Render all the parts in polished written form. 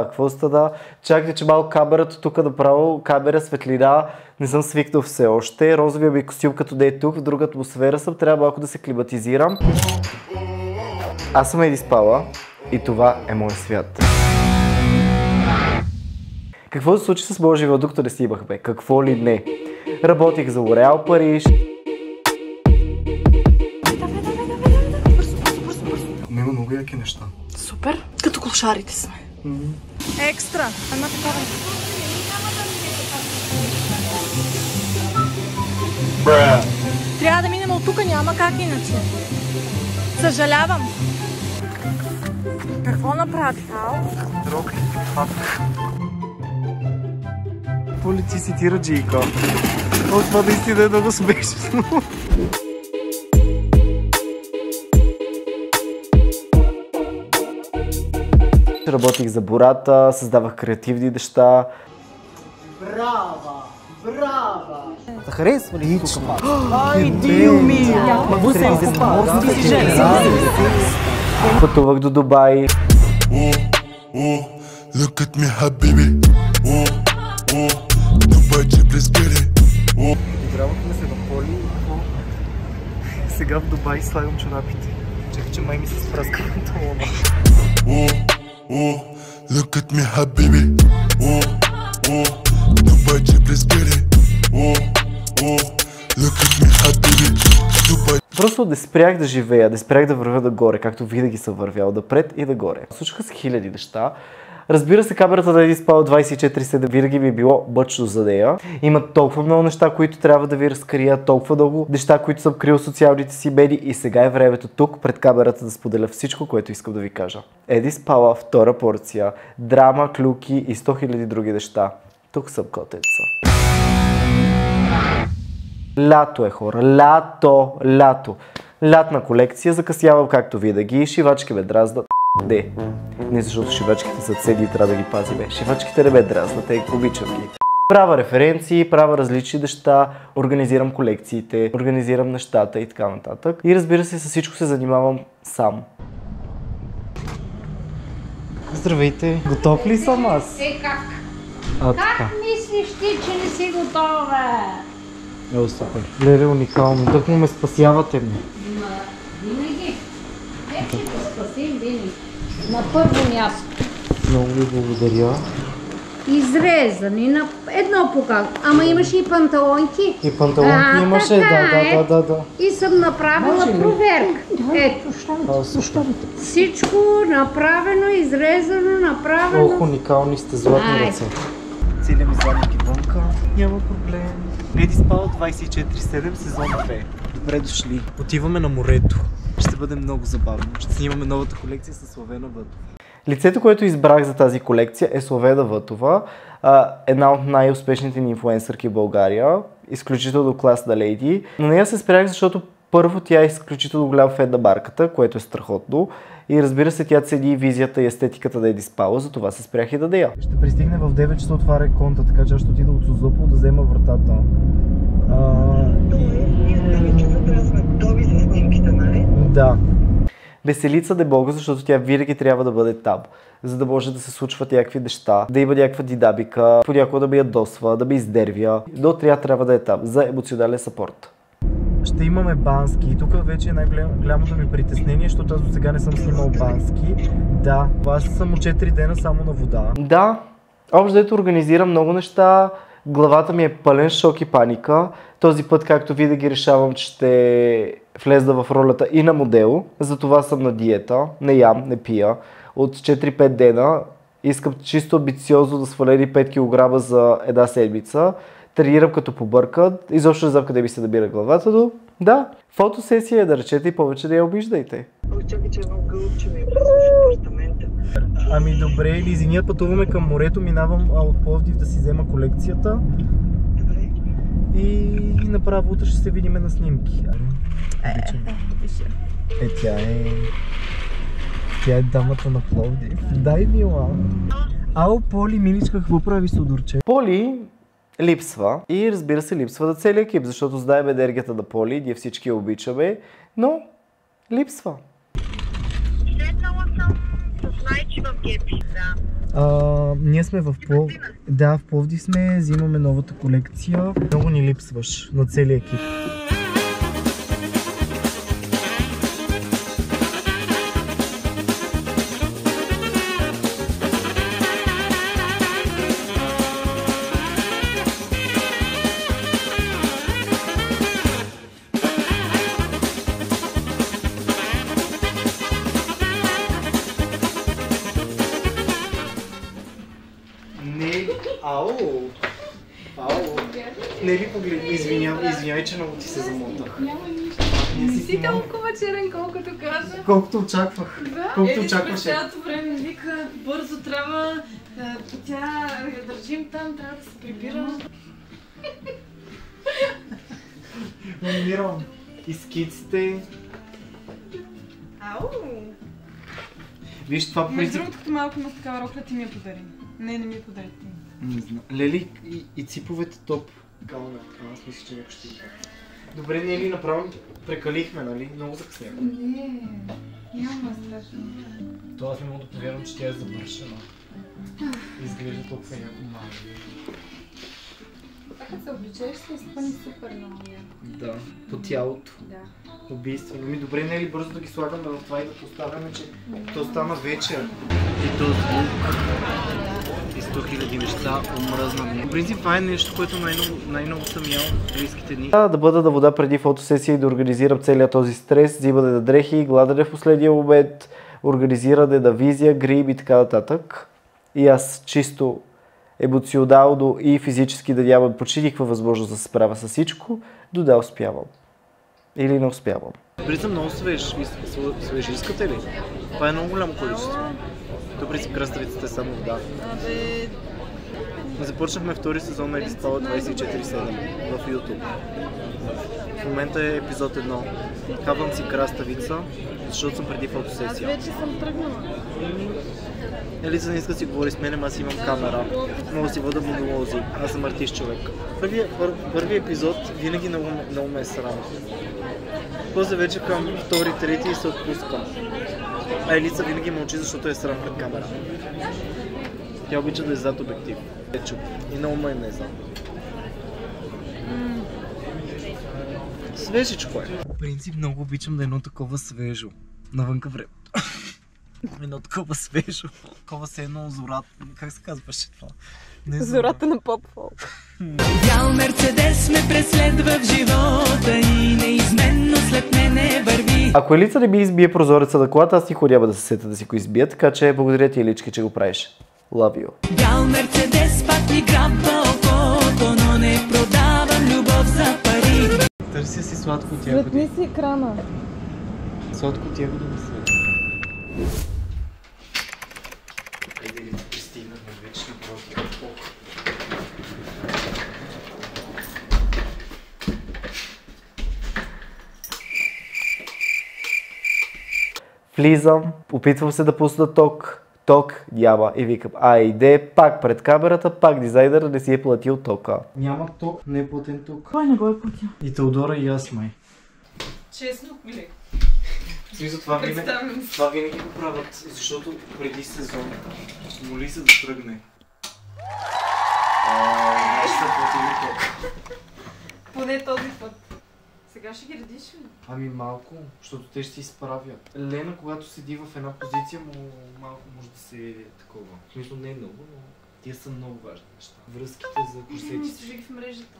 какво стада? Чакайте, че малко камерата тук направо, камера, светлина, не съм свикнал все още. Розовия ми костюм като да е тук, в друга атмосфера съм, трябва малко да се климатизирам. Аз съм Еди Спала и това е моят свят. Какво се случи с моя живот, докато не снимахме? Какво ли не? Работих за Лореал Париж. Има много яки неща. Супер. Като клошарите сме. Екстра. Една такава. Трябва да минем от тук, няма как иначе. Съжалявам. Какво направи? Дрог. Полици цитира Джейко. О, това наистина е много смешно. Работих за Бората, създавах креативни неща. Браво! Браво! Харесва ли тук пак? Ай, Дилми! Пътувах до Дубай. Look at me, habibi. Dubai, let's get it. Игравахме се в Поли. Сега в Дубай слагам чорапите. Чакай, че май ми се спръска панталона. Look at me, habibi. Dubai, let's get it. Look at me, habibi. Dubai. Просто не спрях да живея, не спрях да вървя нагоре, както винаги съм вървял, напред и нагоре. Случиха се хиляди неща. Разбира се, камерата да Еди Спала 24/7 винаги ми е било бъчно за нея. Има толкова много неща, които трябва да ви разкрия, толкова много неща, които съм крил в социалните си медии и сега е времето тук пред камерата да споделя всичко, което искам да ви кажа. Еди Спала, втора порция, драма, клюки и 100 000 други неща. Тук съм котенца. Лято е, хора. Лято. Лятна колекция. Закъснявам както винаги. Шивачки ме дразнат. Не защото шивачките са ценни и трябва да ги пазиме. Шивачките не ме дразнат, обичам ги. Правя референции, правя различни неща, организирам колекциите, организирам нещата и така нататък. И разбира се, с всичко се занимавам сам. Здравейте! Готов ли съм аз? Как? Така. Мислиш ти, че не си готова? Супер. Леле, уникално. Тъкмо ме спасявате ми. Винаги. Ще те спасим винаги. На първо място. Много ви благодаря. Изрезани на едно по как. Ама имаше и панталонки. И панталонки имаше, да. И съм направила проверка. Ето. Всичко направено, изрезано, направено. Ох, уникални сте, златни ръце. Целия ми задник вънка. Няма проблем. Еди Спала 24/7 сезон 2. Добре дошли. Отиваме на морето. Ще бъде много забавно. Ще снимаме новата колекция с Славена Вътова. Лицето, което избрах за тази колекция е Славена Вътова. Една от най-успешните ни инфлуенсърки в България. Изключително класна леди. На нея се спрях, защото първо тя е изключително голям фен на марката, което е страхотно. И разбира се, тя цени визията и естетиката на Еди Спала, затова се спрях и да нея. Ще пристигне в 9 часа, отваря конта, така че аз ще отида от Созопол да взема вратата. Да. Веселица не мога, защото тя винаги трябва да бъде там, за да може да се случват някакви неща, да има някаква динамика, понякога да ме ядосва, да ме изнервя, но трябва да е там за емоционален съпорт. Ще имаме бански и тук вече е най-голямото ми притеснение, защото аз до сега не съм снимал бански. Да, това съм от 4 дена само на вода. Да, общо дето организирам много неща, главата ми е пълен шок и паника. Този път, както винаги, решавам, че ще влезна в ролята и на модел. Затова съм на диета, не ям, не пия. От 4-5 дена искам чисто амбициозно да сваля 5 кг за една седмица. Тренирам като побъркан, изобщо не знам къде ми се набира главата, но да, фотосесия е да речете и повече да я обиждайте. Чакай, че едно гълъбче ми влезе в апартамента. Ами добре, Лизи, ние пътуваме към морето, минавам от Пловдив да си взема колекцията. Добре. И направо утре ще се видим на снимки. Тя е дамата на Пловдив. Дай, мила. Ало, Поли, миличка, какво прави Судорче? Поли липсва и разбира се липсва да целия екип, защото знаем енергията на Поли, ние всички я обичаме, но липсва. Седнала съм с Найчи в Гепи, да. Ние сме в Пловдив. Да, в Пловдив сме, взимаме новата колекция. Много ни липсваш на целия екип. Нели, погледни, извинявай, че много ти се замотах. Няма нищо. Не си толкова черен, колкото каза. Колкото очаквах. Да, Колкото очакваше. през цялото време вика, бързо трябва, тя я държим там, трябва да се прибира. Намирам и скиците. Ау! Виж, това по Между принцип... другото, като малко имаш такава рокля, ти ми я подари. Не ми я подари ти. Не знам. Лели и циповете топ. Кална, аз мисля, че някой ще има. Добре, ние ли направо прекалихме, нали? Много закъсняхме. Не, няма страшно. То аз не мога да повярвам, че тя е завършена. Изглежда толкова яко малко. Така се обличаш, се изпъни супер много. Да, по тялото. Да. Убийствено. Ми добре, не е ли бързо да ги слагаме в това и да поставяме, че то стана вечер. И то звук. И 100 000 неща омръзна ми. В принцип това е нещо, което най-много съм ял в близките дни. Да бъда на вода преди фотосесия и да организирам целият този стрес, взимане на дрехи, гладене в последния обед, организиране на визия, грим и така нататък. И аз чисто емоционално и физически да нямам почти никаква възможност да се справя с всичко, но да успявам. Или не успявам. При съм много свеж. Искате ли? Това е много голямо количество. Добре си краставицата е само вода. Започнахме втори сезон на Еди Спала 24/7 в YouTube. В момента е епизод 1. Хапвам си краставица, защото съм преди фотосесия. Аз вече съм тръгнала. Елица не иска да си говори с мен, аз имам камера. Мога да си вода монолози. Аз съм артист човек. Първият епизод винаги много ме е срам. После вече към втори, трети и се отпускам. А Елица винаги мълчи, защото е срам пред камера. Тя обича да е зад обектив. Кетчуп. И много майонеза. Свежичко е. В принцип много обичам да е едно такова свежо. Навънка времето. Едно такова свежо. Такова се едно зорат. Как се казваше това? Зората на поп-фолк. Бял Мерцедес ме преследва в живота и неизменно след мене върви. Ако Елица не ми избие прозореца на колата, аз никога няма да се сета да си го избия, така че благодаря ти, Елички, че го правиш. Love you. Бял Мерцедес пак ми грабва окото, но не продавам любов за пари. Търся си сладко от ягоди. Светни си екрана. Сладко от ягоди ми свети. Айде ли пристигнахме вече на просто. Влизам, опитвам се да пусна ток няма и викам, айде, пак пред камерата, пак дизайнера не си е платил тока. Няма ток, не е платен ток. Кой не го е платил? И Теодора и аз май. Честно ли? В смисъл, това винаги го правят, защото преди сезон моли се да тръгне. Не ще платили ток. Поне този път. Сега ще ги редиш ли? Ами малко, защото те ще се изправят. Лена, когато седи в една позиция, малко може да се е такова. В смисъл не е много, но тия са много важни неща. Връзките за курсетите. Сложи ги в мрежата.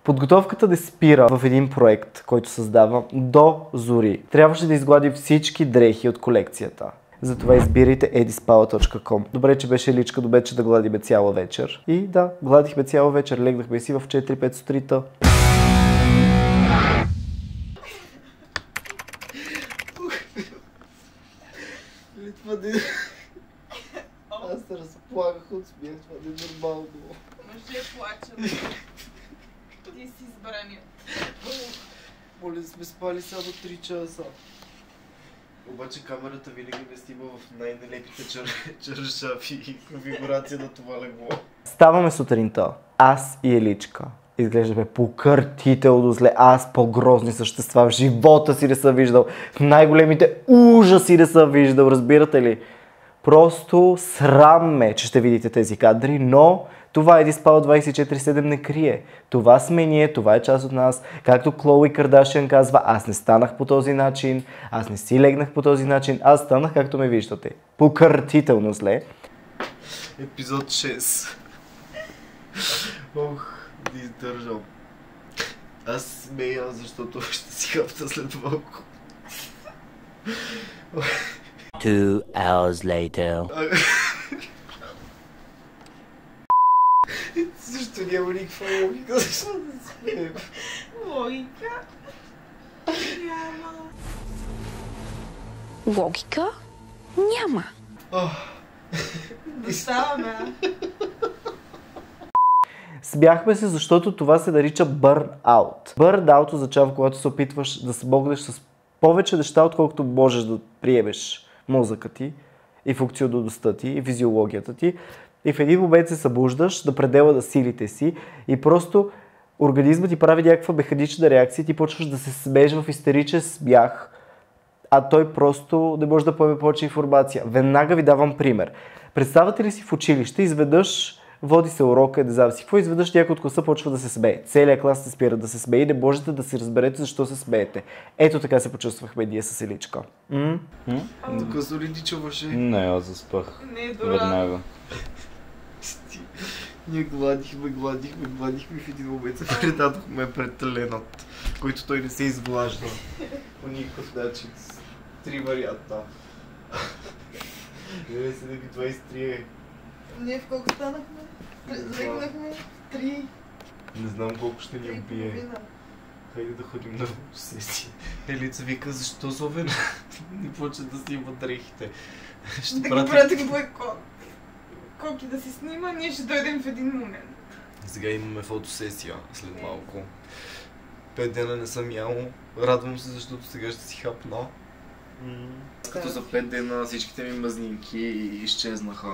Подготовката не спира в един проект, който създавам до зори. Трябваше да изгладим всички дрехи от колекцията. Затова избирайте edispala.com. Добре, че беше Личка, добре, че да гладиме цяла вечер. И да, гладихме цяла вечер, легнахме си в 4-5 сутринта. Аз се разплаках от смех, това не е нормално. Мъже плача. Ти си избраният. Моля, сме спали само 3 часа. Обаче камерата винаги ме снима в най-нелепите чаршафи и конфигурация на това легло. Ставаме сутринта. Аз и Еличка. изглеждаме покъртително зле. Аз по-грозни същества в живота си не съм виждал. В най-големите ужаси не съм виждал, разбирате ли? Просто срам ме, че ще видите тези кадри, но това Еди Спал 24/7 не крие. Това сме ние, това е част от нас. Както Клоуи Кардашиан казва, аз не станах по този начин, аз не си легнах по този начин, аз станах както ме виждате. Покъртително зле. Епизод 6. Ох, не издържам. Аз смея, защото ще си хапта след малко. 2 hours later. Защо няма никаква логика, защо да смеем? Логика? Няма. Логика? Няма. Доставаме. Смяхме се, защото това се нарича burn-out. Burn-out означава, когато се опитваш да смогнеш с повече неща, отколкото можеш да приемеш мозъка ти и функционалността ти и физиологията ти. И в един момент се събуждаш на предела на силите си и просто организмът ти прави някаква механична реакция и ти почваш да се смееш в истеричен смях, а той просто не може да поеме повече информация. Веднага ви давам пример. Представате ли си в училище, изведнъж води се урока, не знам си какво, изведнъж някой от класа почва да се смее. Целият клас се спира да се смее и не можете да си разберете защо се смеете. Ето така се почувствахме ние с Еличка. Тук Зори ти чуваше. Не, аз заспах. Не е добра. Веднага. Ние гладихме и в един момент се предадохме пред Ленът, който той не се изглажда по никакъв начин. 3 варианта. Не се да ги 23. Ние в колко станахме? Легнахме 3. Не знам колко ще ни убие. Хайде да ходим на фотосесия. Елица вика, защо Зовен ни почва да снима дрехите. Да ги пратим Коки да си снима, ние ще дойдем в един момент. Сега имаме фотосесия след малко. 5 дена не съм ял. Радвам се, защото сега ще си хапна. Като за 5 дена всичките ми мазнинки изчезнаха.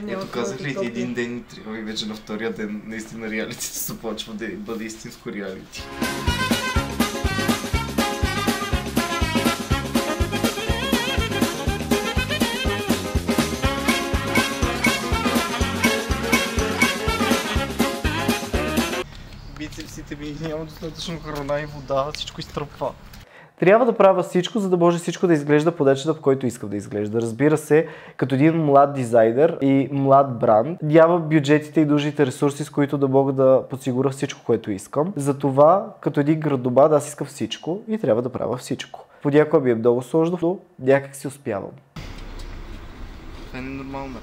Ето казах ли ти, един ден и трябва и вече на втория ден наистина реалитито започва да бъде истинско реалити. Бицепсите ми няма достатъчно храна и вода, всичко изтръпва. Трябва да правя всичко, за да може всичко да изглежда по начина, по който искам да изглежда. Разбира се, като един млад дизайнер и млад бранд, няма бюджетите и нужните ресурси, с които да мога да подсигуря всичко, което искам. Затова, като един градоман, аз искам всичко и трябва да правя всичко. Понякога ми е много сложно, но някак си успявам. Това е ненормална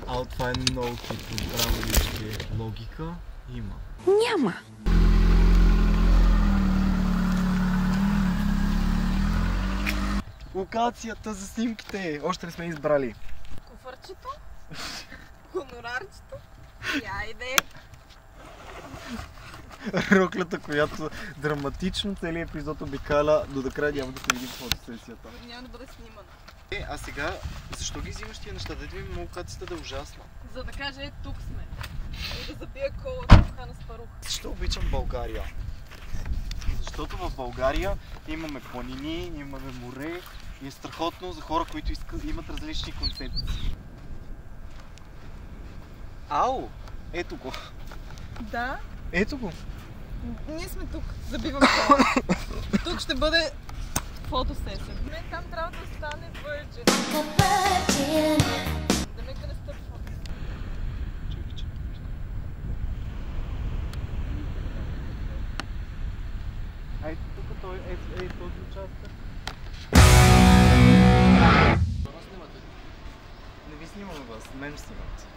работа. Това е много типно. Браво, лички. Логика има. Няма. Локацията за снимките! Още не сме избрали. Куфарчето? Хонорарчето? Яйде! Роклята, която драматично целият епизод обикаля, до накрая няма да се видим фотосесията. Няма да бъде снимана. А сега, защо ги взимаш тия неща? Да видим локацията да е ужасна. За да кажа, тук сме. И да забия колата в Хана Спарух. Защо обичам България? Защото в България имаме планини, имаме море и е страхотно за хора, които имат различни концепции. Ау! Ето го! Да? Ето го! Ние сме тук. Забивам кола. Тук ще бъде фотосесия. Не, там трябва да стане Virgin. Да нека не стъпва. Ето тук той, този участък. Не ви снимаме вас, мен снимат.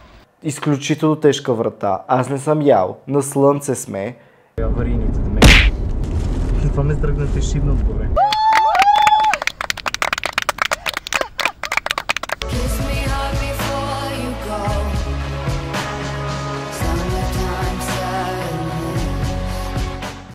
Изключително тежка врата. Аз не съм ял. На слънце сме. Аварийните да ме. Това ме сдръгнате шибна отгоре.